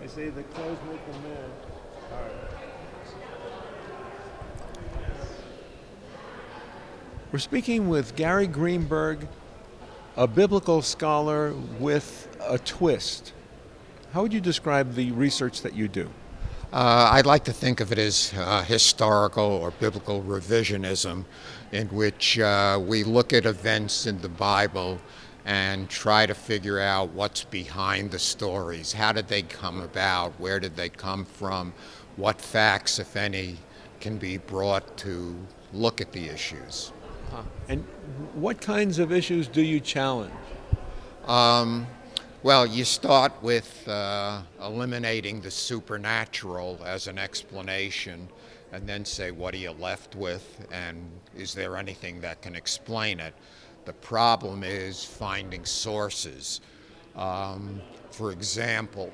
They say the clothes make the man. All right. We're speaking with Gary Greenberg, a biblical scholar with a twist. How would you describe the research that you do? I'd like to think of it as historical or biblical revisionism, in which we look at events in the Bible and try to figure out what's behind the stories. How did they come about? Where did they come from? What facts, if any, can be brought to look at the issues? And what kinds of issues do you challenge? Well, you start with eliminating the supernatural as an explanation, and then say, what are you left with, and is there anything that can explain it? The problem is finding sources. For example,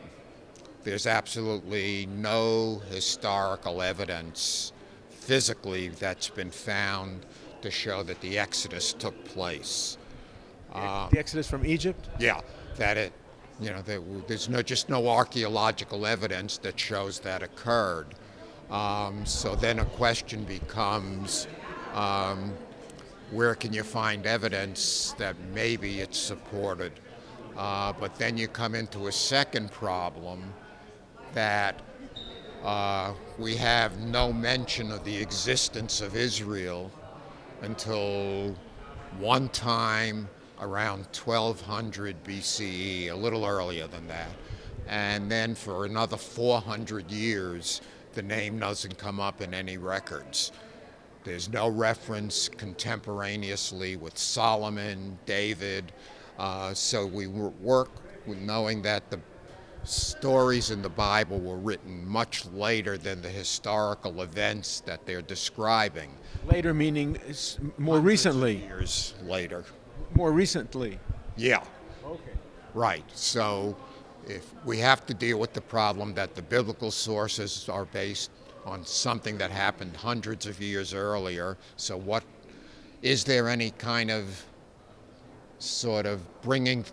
there's absolutely no historical evidence physically that's been found to show that the Exodus took place. The Exodus from Egypt? Yeah, that it, there's just no archaeological evidence that shows that occurred. So then a question becomes, where can you find evidence that maybe it's supported? But then you come into a second problem that we have no mention of the existence of Israel until one time around 1200 BCE, a little earlier than that. And then for another 400 years, the name doesn't come up in any records. There's no reference contemporaneously with Solomon, David. So we work with knowing that the stories in the Bible were written much later than the historical events that they're describing. Later meaning more recently. Years later. More recently. Yeah. Okay. Right. So if we have to deal with the problem that the biblical sources are based on something that happened hundreds of years earlier, so what is there any kind of sort of bringing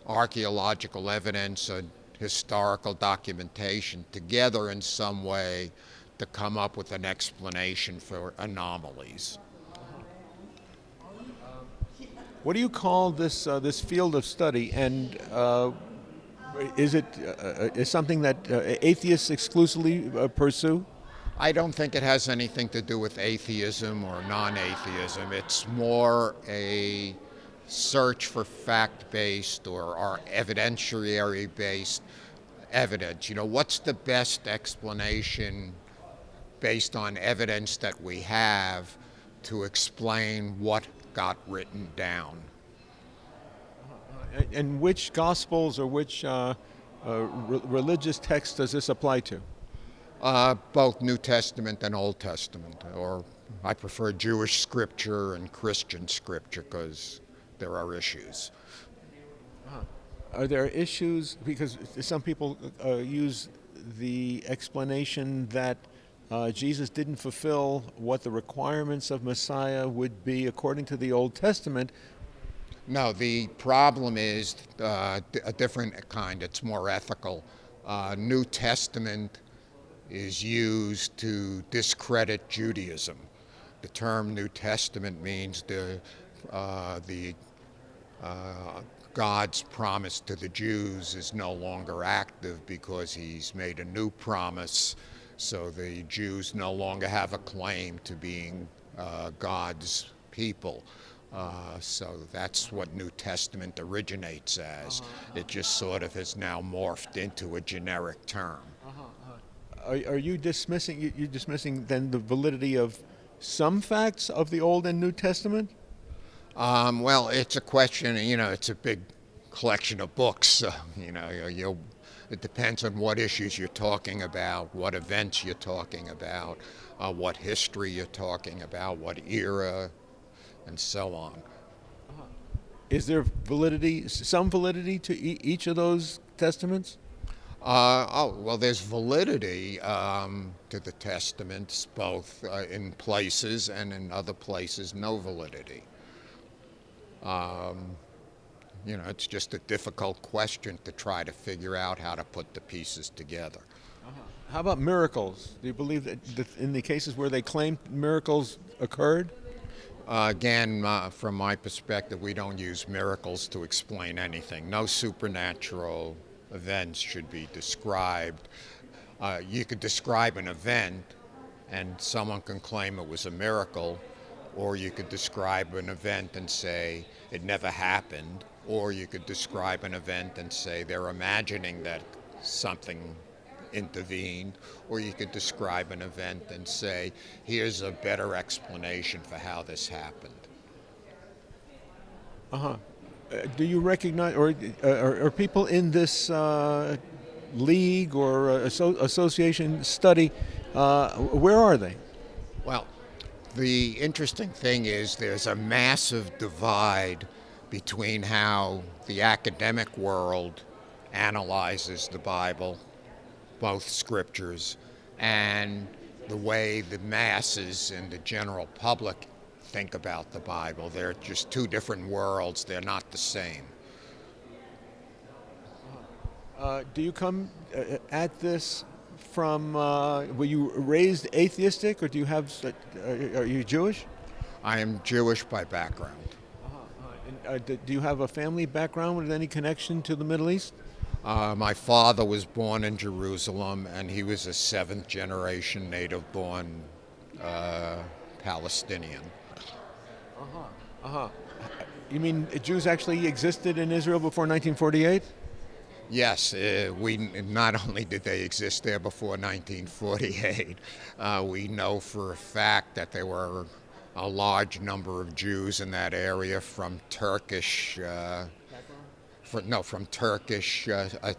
archaeological evidence or historical documentation together in some way to come up with an explanation for anomalies? What do you call this this field of study? And is it is something that atheists exclusively pursue? I don't think it has anything to do with atheism or non-atheism. It's more a search for fact-based or evidentiary-based evidence. What's the best explanation based on evidence that we have to explain what got written down? And which gospels or which religious texts does this apply to? Both New Testament and Old Testament, or I prefer Jewish scripture and Christian scripture because there are issues. Are there issues, because some people use the explanation that Jesus didn't fulfill what the requirements of Messiah would be according to the Old Testament. No, the problem is a different kind. It's more ethical. New Testament is used to discredit Judaism. The term New Testament means God's promise to the Jews is no longer active because he's made a new promise, so the Jews no longer have a claim to being God's people. So that's what New Testament originates as. It just sort of has now morphed into a generic term. Are you dismissing? You're dismissing then the validity of some facts of the Old and New Testament? Well, it's a question. It's a big collection of books. It depends on what issues you're talking about, what events you're talking about, what history you're talking about, what era, and so on. Is there validity, some validity to each of those testaments? Well, there's validity to the testaments, both in places and in other places, no validity. It's just a difficult question to try to figure out how to put the pieces together. How about miracles? Do you believe that in the cases where they claim miracles occurred? Again, from my perspective, we don't use miracles to explain anything. No supernatural events should be described. You could describe an event and someone can claim it was a miracle, or you could describe an event and say it never happened, or you could describe an event and say they're imagining that something intervened, or you could describe an event and say, here's a better explanation for how this happened. Do you recognize, or are people in this league or association study, where are they? Well, the interesting thing is there's a massive divide between how the academic world analyzes the Bible, both scriptures, and the way the masses and the general public think about the Bible. They're just two different worlds. They're not the same. Do you come at this from, were you raised atheistic, or do you have, are you Jewish? I am Jewish by background. Do you have a family background with any connection to the Middle East? My father was born in Jerusalem, and he was a seventh-generation native-born Palestinian. You mean Jews actually existed in Israel before 1948? Yes, we not only did they exist there before 1948, we know for a fact that there were a large number of Jews in that area from Turkish. From Turkish.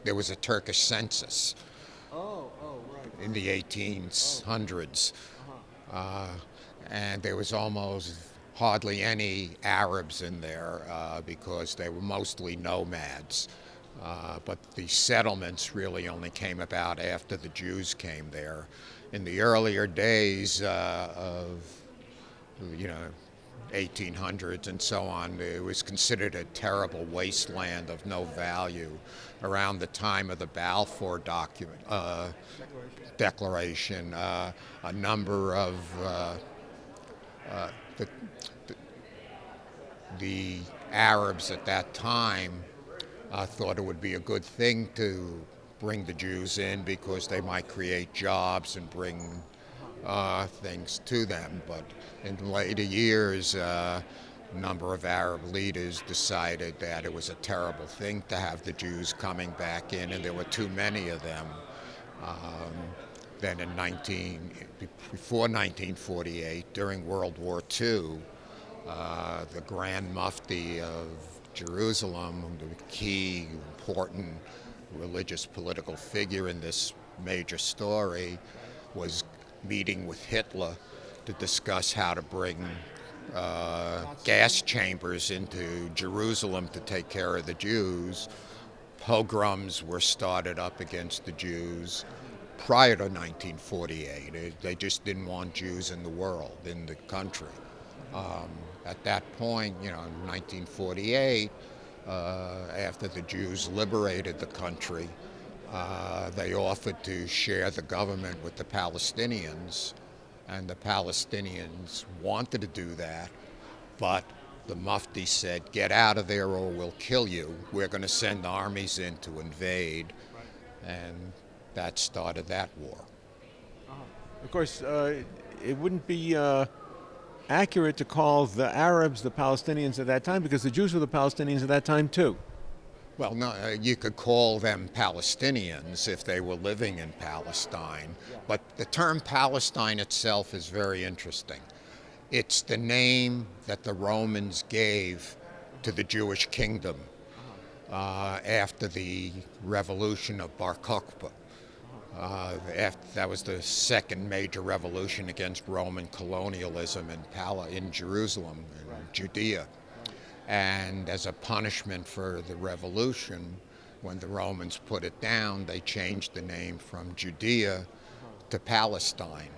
There was a Turkish census. Right. In the 1800s, and there was almost hardly any Arabs in there because they were mostly nomads. But the settlements really only came about after the Jews came there. In the earlier days of 1800s and so on, it was considered a terrible wasteland of no value. Around the time of the Balfour Declaration, a number of the Arabs at that time thought it would be a good thing to bring the Jews in because they might create jobs and bring things to them. But in later years, a number of Arab leaders decided that it was a terrible thing to have the Jews coming back in, and there were too many of them. Then before 1948, during World War II, the Grand Mufti of Jerusalem, the key important religious political figure in this major story, was meeting with Hitler to discuss how to bring gas chambers into Jerusalem to take care of the Jews. Pogroms were started up against the Jews prior to 1948. They just didn't want Jews in the world, in the country. At that point, in 1948, after the Jews liberated the country, they offered to share the government with the Palestinians, and the Palestinians wanted to do that, but the Mufti said, get out of there or we'll kill you. We're going to send armies in to invade, and that started that war. Of course, it wouldn't be accurate to call the Arabs the Palestinians at that time, because the Jews were the Palestinians at that time too. Well, no, you could call them Palestinians if they were living in Palestine, but the term Palestine itself is very interesting. It's the name that the Romans gave to the Jewish kingdom after the revolution of Bar Kokhba. That was the second major revolution against Roman colonialism in Jerusalem, in Judea. And as a punishment for the revolution, when the Romans put it down, they changed the name from Judea to Palestine.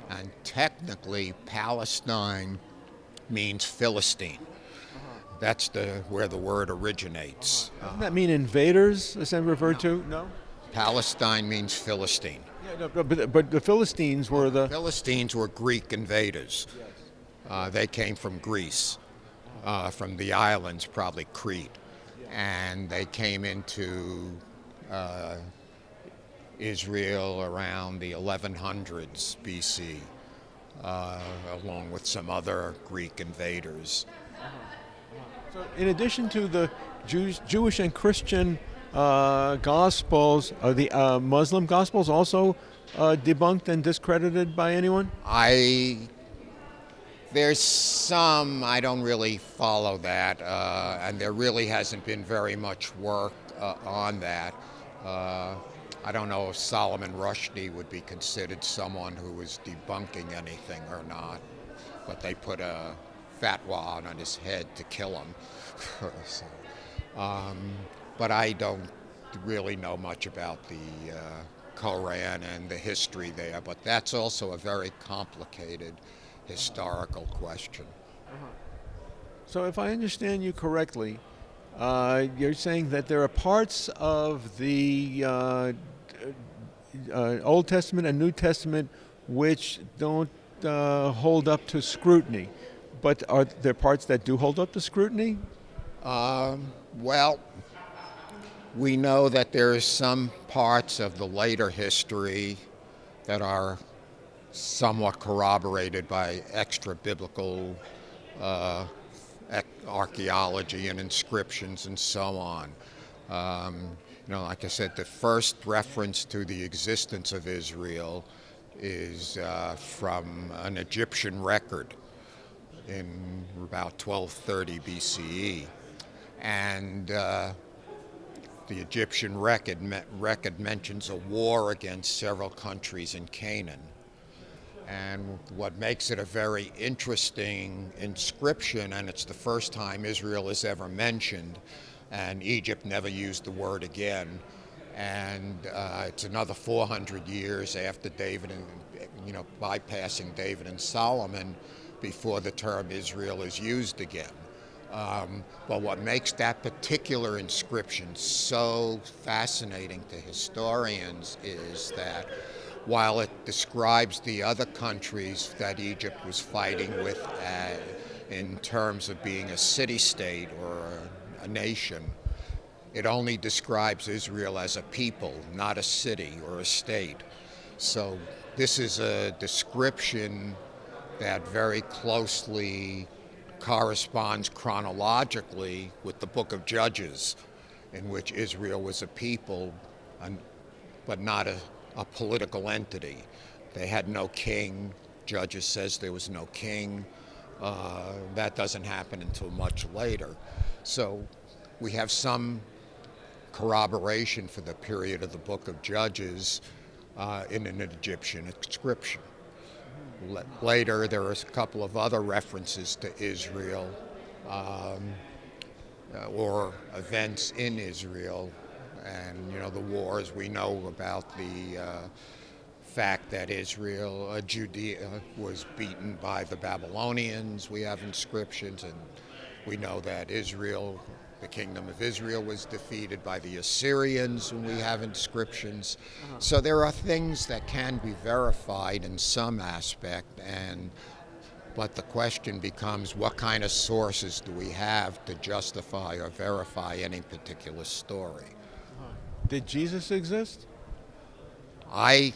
And technically, Palestine means Philistine. That's where the word originates. Doesn't that mean invaders, as I'm referred to? No? Palestine means Philistine. Yeah, no, but the Philistines were the... Philistines were Greek invaders. They came from Greece, from the islands, probably Crete. And they came into Israel around the 1100s BC, along with some other Greek invaders. So in addition to the Jewish and Christian Gospels, are the Muslim Gospels also debunked and discredited by anyone? There's some, I don't really follow that, and there really hasn't been very much work on that. I don't know if Solomon Rushdie would be considered someone who was debunking anything or not, but they put a fatwa on his head to kill him. So, but I don't really know much about the Koran and the history there, but that's also a very complicated historical question. So if I understand you correctly, you're saying that there are parts of the Old Testament and New Testament which don't hold up to scrutiny, but are there parts that do hold up to scrutiny? Well, we know that there are some parts of the later history that are somewhat corroborated by extra-biblical archaeology and inscriptions and so on. Like I said, the first reference to the existence of Israel is from an Egyptian record in about 1230 BCE. And the Egyptian record mentions a war against several countries in Canaan. And what makes it a very interesting inscription, and it's the first time Israel is ever mentioned, and Egypt never used the word again. And it's another 400 years after David and, bypassing David and Solomon before the term Israel is used again. But what makes that particular inscription so fascinating to historians is that while it describes the other countries that Egypt was fighting with in terms of being a city-state or a nation, it only describes Israel as a people, not a city or a state. So this is a description that very closely corresponds chronologically with the book of Judges, in which Israel was a people, but not a political entity. They had no king. Judges says there was no king. That doesn't happen until much later. So we have some corroboration for the period of the book of Judges in an Egyptian inscription. Later, there are a couple of other references to Israel or events in Israel, and the wars. We know about the fact that Israel, Judea, was beaten by the Babylonians. We have inscriptions, and we know that Israel, the kingdom of Israel, was defeated by the Assyrians, and we have inscriptions. So there are things that can be verified in some aspect, but the question becomes, what kind of sources do we have to justify or verify any particular story? Did Jesus exist? I'm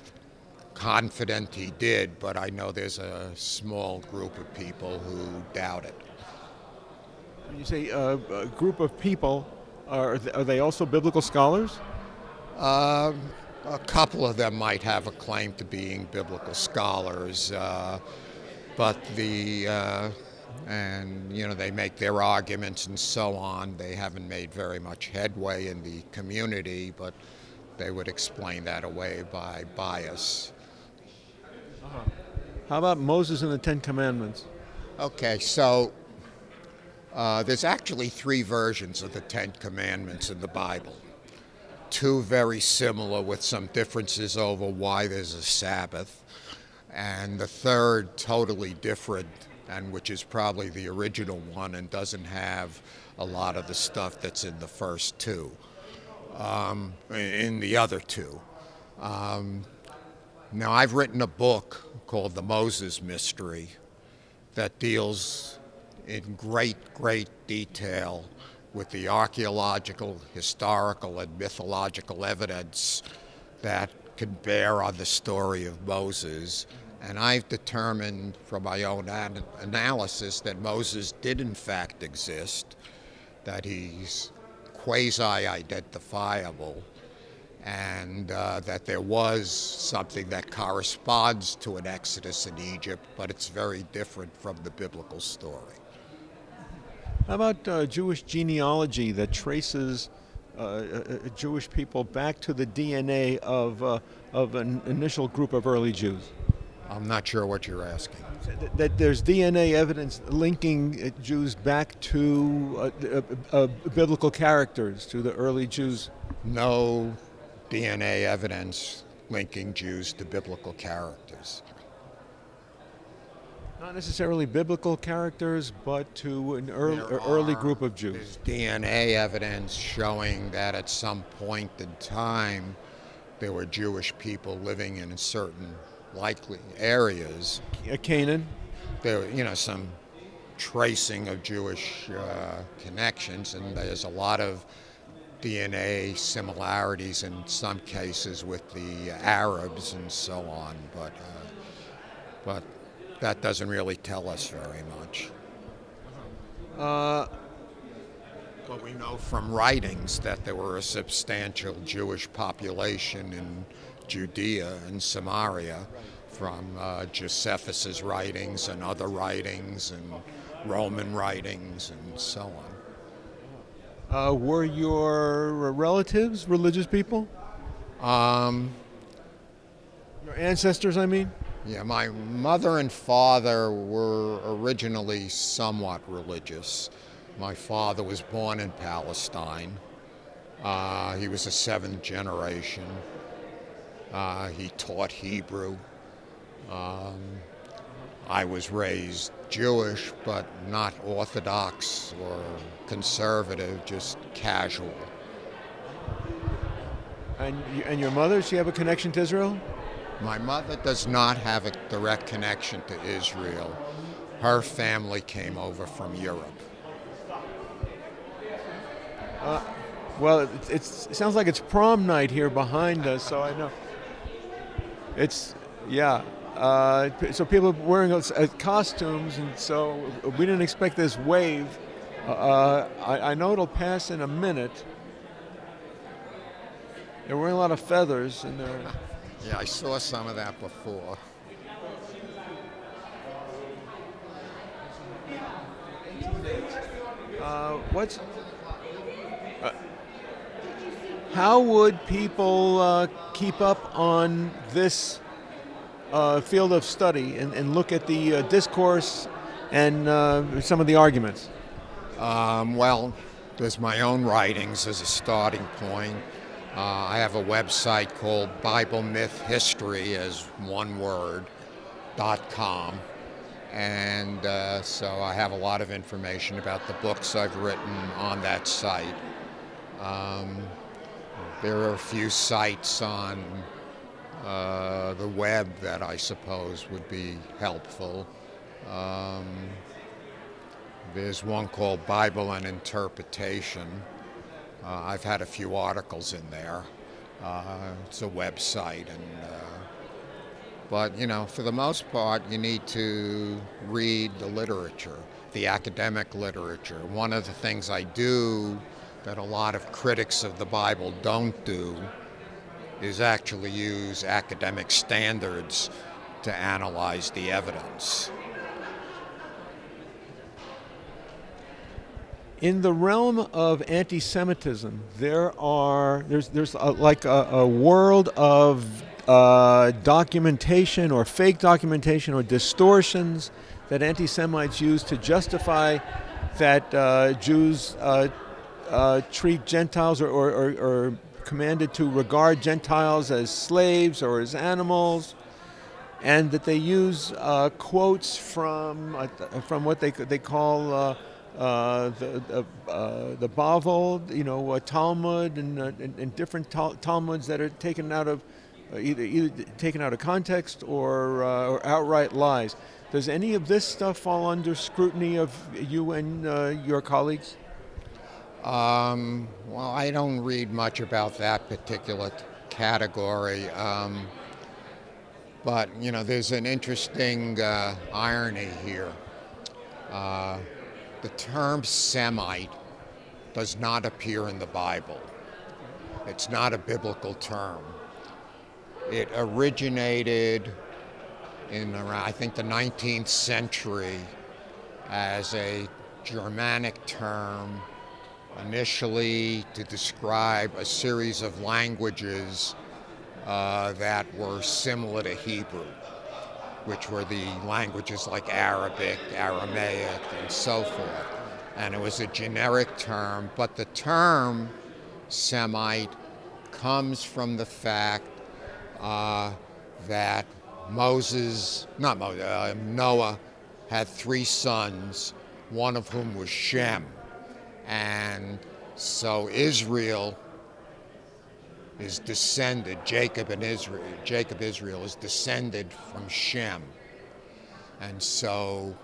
confident he did, but I know there's a small group of people who doubt it. When you say a group of people, are they also biblical scholars? A couple of them might have a claim to being biblical scholars, but they make their arguments and so on. They haven't made very much headway in the community, but they would explain that away by bias. How about Moses and the Ten Commandments? Okay, so there's actually 3 versions of the Ten Commandments in the Bible. 2 very similar with some differences over why there's a Sabbath, and the third totally different and which is probably the original one and doesn't have a lot of the stuff that's in the first two, in the other two. Now, I've written a book called The Moses Mystery that deals in great detail with the archaeological, historical, and mythological evidence that can bear on the story of Moses. And I've determined from my own analysis that Moses did in fact exist, that he's quasi-identifiable, and that there was something that corresponds to an exodus in Egypt, but it's very different from the biblical story. How about Jewish genealogy that traces Jewish people back to the DNA of an initial group of early Jews? I'm not sure what you're asking. That there's DNA evidence linking Jews back to biblical characters, to the early Jews? No DNA evidence linking Jews to biblical characters. Not necessarily biblical characters, but to an early group of Jews. There's DNA evidence showing that at some point in time there were Jewish people living in certain likely areas. Canaan? There, some tracing of Jewish connections, and there's a lot of DNA similarities in some cases with the Arabs and so on, but that doesn't really tell us very much. But we know from writings that there were a substantial Jewish population in Judea and Samaria, from Josephus's writings and other writings and Roman writings and so on. Were your relatives religious people? Your ancestors, I mean? Yeah, my mother and father were originally somewhat religious. My father was born in Palestine. He was a seventh generation. He taught Hebrew. I was raised Jewish, but not Orthodox or conservative, just casual. And your mother, she have a connection to Israel? My mother does not have a direct connection to Israel. Her family came over from Europe. Well, it sounds like it's prom night here behind us, so I know. So people are wearing costumes, and so we didn't expect this wave. I know it'll pass in a minute. They're wearing a lot of feathers, and they're... Yeah, I saw some of that before. How would people keep up on this field of study and look at the discourse and some of the arguments? Well, there's my own writings as a starting point. I have a website called Bible Myth History, as one word, .com. And so I have a lot of information about the books I've written on that site. There are a few sites on the web that I suppose would be helpful. There's one called Bible and Interpretation. I've had a few articles in there. It's a website, but for the most part, you need to read the literature, the academic literature. One of the things I do that a lot of critics of the Bible don't do is actually use academic standards to analyze the evidence. In the realm of anti-Semitism, there's a world of documentation or fake documentation or distortions that anti-Semites use to justify that Jews treat Gentiles or commanded to regard Gentiles as slaves or as animals. and that they use quotes from what they call the Bavel, Talmud, and different Talmuds that are taken out of either taken out of context or outright lies. Does any of this stuff fall under scrutiny of you and your colleagues? Well, I don't read much about that particular category. But, there's an interesting irony here. The term Semite does not appear in the Bible. It's not a biblical term. It originated in around, I think, the 19th century as a Germanic term, initially to describe a series of languages that were similar to Hebrew, which were the languages like Arabic, Aramaic, and so forth. And it was a generic term, but the term Semite comes from the fact that Noah had 3 sons, one of whom was Shem. And so Israel is descended, Jacob Israel is descended from Shem. And so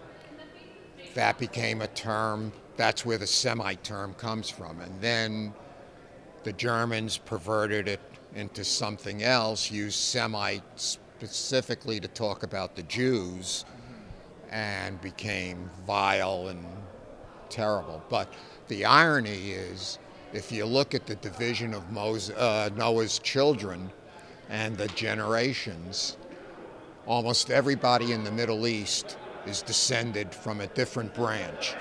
that became a term, that's where the Semite term comes from. And then the Germans perverted it into something else, used Semite specifically to talk about the Jews, and became vile and terrible. But the irony is, if you look at the division of Noah's children and the generations, almost everybody in the Middle East is descended from a different branch,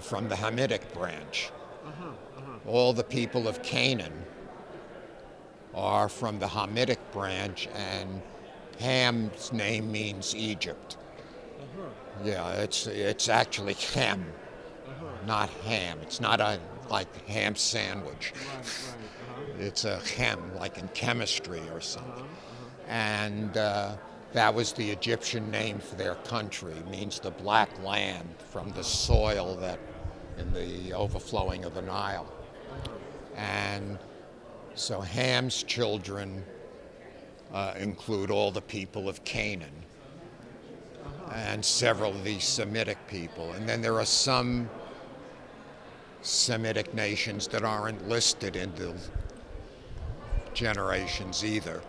from the Hamitic branch. All the people of Canaan are from the Hamitic branch, and Ham's name means Egypt. Yeah, it's actually Ham, not ham. It's not like ham sandwich. It's a chem, like in chemistry or something. And that was the Egyptian name for their country. It means the black land from the soil that in the overflowing of the Nile. And so Ham's children include all the people of Canaan and several of these Semitic people. And then there are some Semitic nations that aren't listed in the generations either.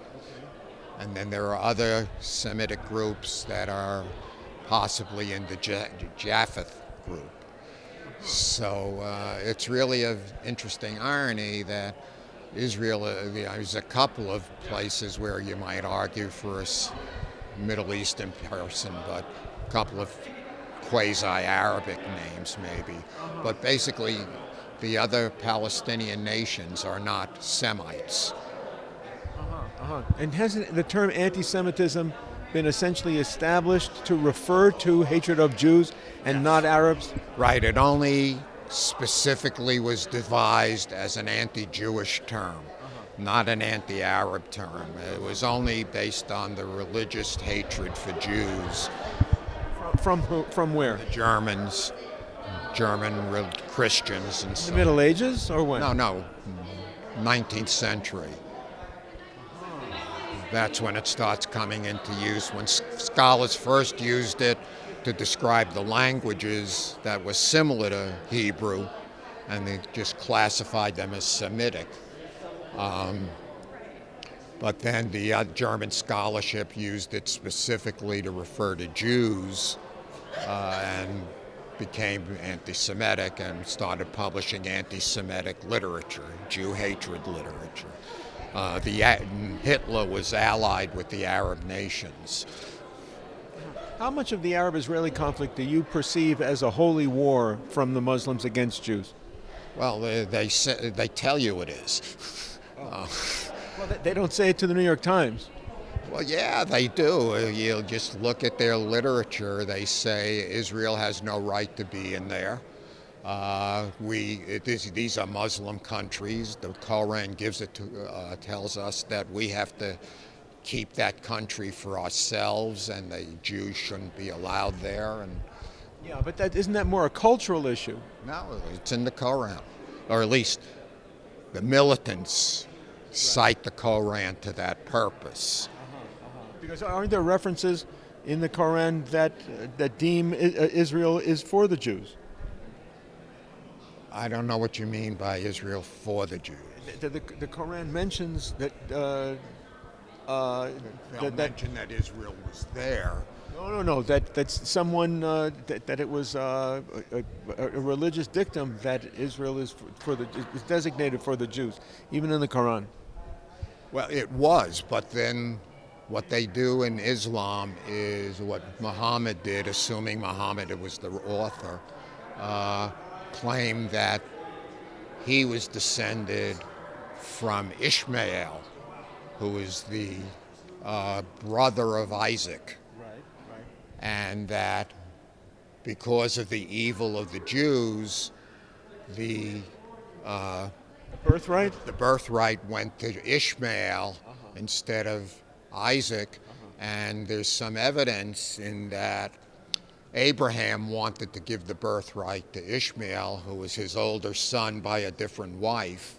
And then there are other Semitic groups that are possibly in the Japheth group. So it's really an interesting irony that Israel, there's a couple of places where you might argue for a Middle Eastern person, but a couple of quasi-Arabic names maybe. But basically, the other Palestinian nations are not Semites. And hasn't the term anti-Semitism been essentially established to refer to hatred of Jews and not Arabs? Right, it only specifically was devised as an anti-Jewish term, not an anti-Arab term. It was only based on the religious hatred for Jews. From where? The Germans, German Christians and so. The Middle Ages or when? No, 19th century. That's when it starts coming into use, when scholars first used it to describe the languages that were similar to Hebrew, and they just classified them as Semitic. But then the German scholarship used it specifically to refer to Jews and became anti-Semitic and started publishing anti-Semitic literature, Jew hatred literature. Hitler was allied with the Arab nations. How much of the Arab-Israeli conflict do you perceive as a holy war from the Muslims against Jews? Well, they tell you it is. Well, they don't say it to the New York Times. Well, yeah, they do. You just look at their literature. They say Israel has no right to be in there. These are Muslim countries. The Quran tells us that we have to keep that country for ourselves, and the Jews shouldn't be allowed there. And Yeah, but isn't that more a cultural issue? no, it's in the Koran, or at least the militants cite the Koran to that purpose. Because aren't there references in the Koran that deem Israel is for the Jews? I don't know what you mean by Israel for the Jews. The Koran mentions that. They'll mention that Israel was there. No. That's someone that it was a religious dictum that Israel is is designated for the Jews, even in the Quran. Well, it was, but then what they do in Islam is what Muhammad did, assuming Muhammad was the author, claim that he was descended from Ishmael, who is the brother of Isaac. Right. And that because of the evil of the Jews, the Birthright? the birthright went to Ishmael instead of Isaac. And there's some evidence in that Abraham wanted to give the birthright to Ishmael, who was his older son by a different wife,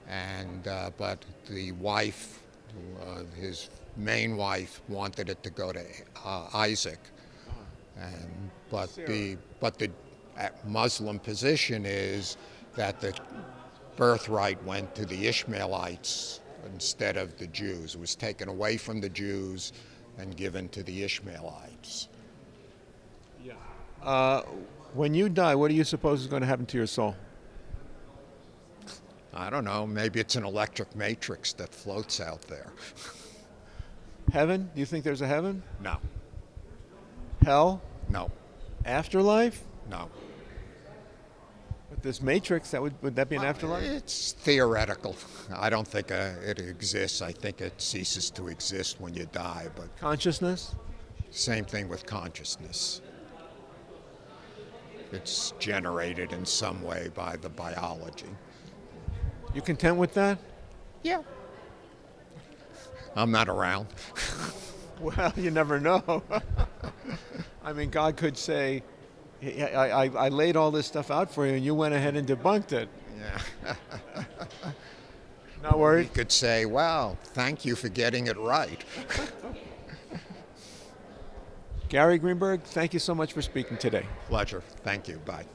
and but the wife, his main wife, wanted it to go to Isaac. And but the Muslim position is that the birthright went to the Ishmaelites instead of the Jews. It was taken away from the Jews and given to the Ishmaelites. When you die, what do you suppose is going to happen to your soul? I don't know, maybe it's an electric matrix that floats out there. Heaven? Do you think there's a heaven? No, Hell? no, Afterlife? no. But this matrix, would that be an afterlife? It's theoretical. I don't think it exists. I think it ceases to exist when you die, but Consciousness? same thing with consciousness. It's generated in some way by the biology. You content with that? Yeah. I'm not around. Well, you never know. I mean, God could say, I laid all this stuff out for you, and you went ahead and debunked it. Yeah. Not You worried? could say, wow, thank you for getting it right. Gary Greenberg, thank you so much for speaking today. Pleasure. Thank you. Bye.